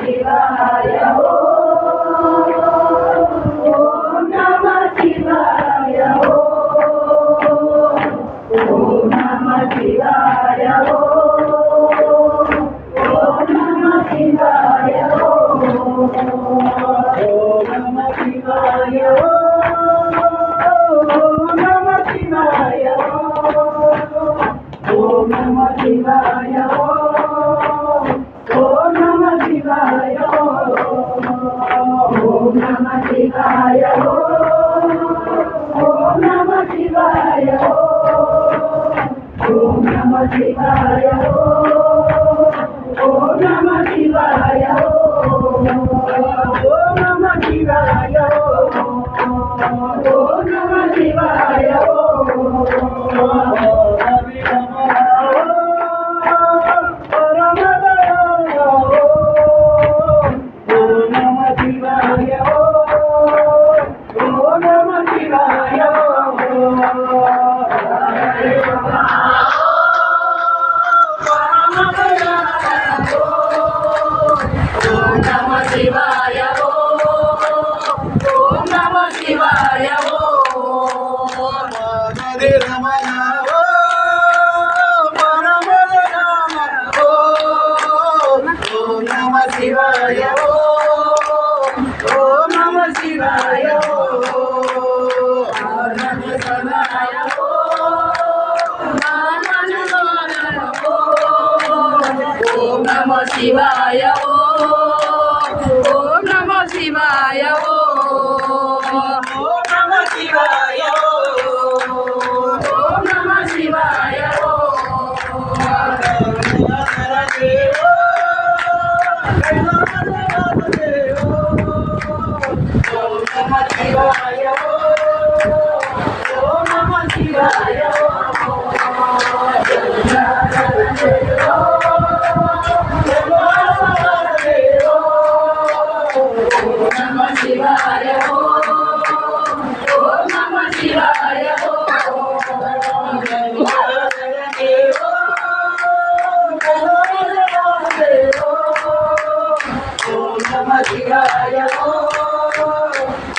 శివాయ ఓం నమః శివాయ ఓం నమః శివాయ ఓం నమః శివాయ ఓం నమః శివాయ ఓం నమః శివాయ ఓం నమః శివాయ ఓం నమః శివాయ ఓం నమః శివాయ ఓం నమః శివాయ ఓం నమః శివాయ ఓం నమః శివాయ ఓం నమః శివాయ శివాయ ఓం నమః శివాయ హరే రమణ ఓం నమః శివాయ ఓం నమః శివాయ ఓం నమః శివాయ ఓం నమః శివాయ ఓం నమః శివాయ ఓం నమః శివాయ ఓం నమః శివాయ ఓం నమః శివాయ శివాయ ఓం నమః శివాయ ఓం నమః శివాయ ఓం నమః శివాయ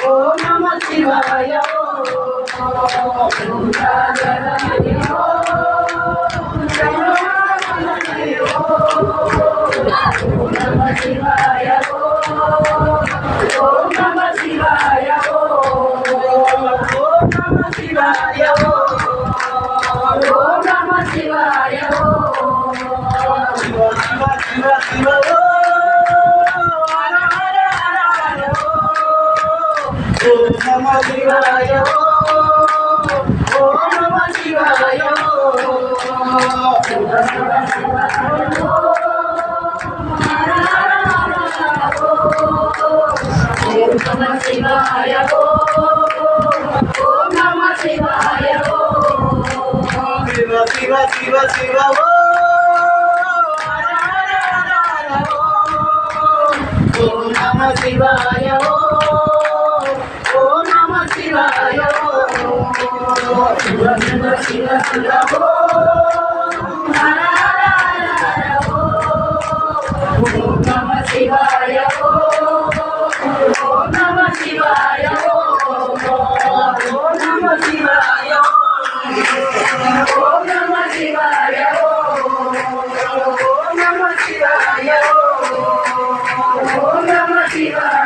ఓం నమః శివాయ ఓం నమః శివాయ ఓం నమః శివాయ ఓం నమః శివాయ ఓం నమః శివాయ ఓం నమః శివాయ ఓం నమః శివాయ ఓం నమః శివాయ శివ శివ శివ శివ ఓం నమః శివాయ ఓం నమః శివాయ శివ శివ శివ శివ ఓం నమః శివాయ ఓం నమః శివాయ ఓం నమః శివాయ ఓం నమః శివాయ ఓం నమః శివాయ ఓం నమః శివాయ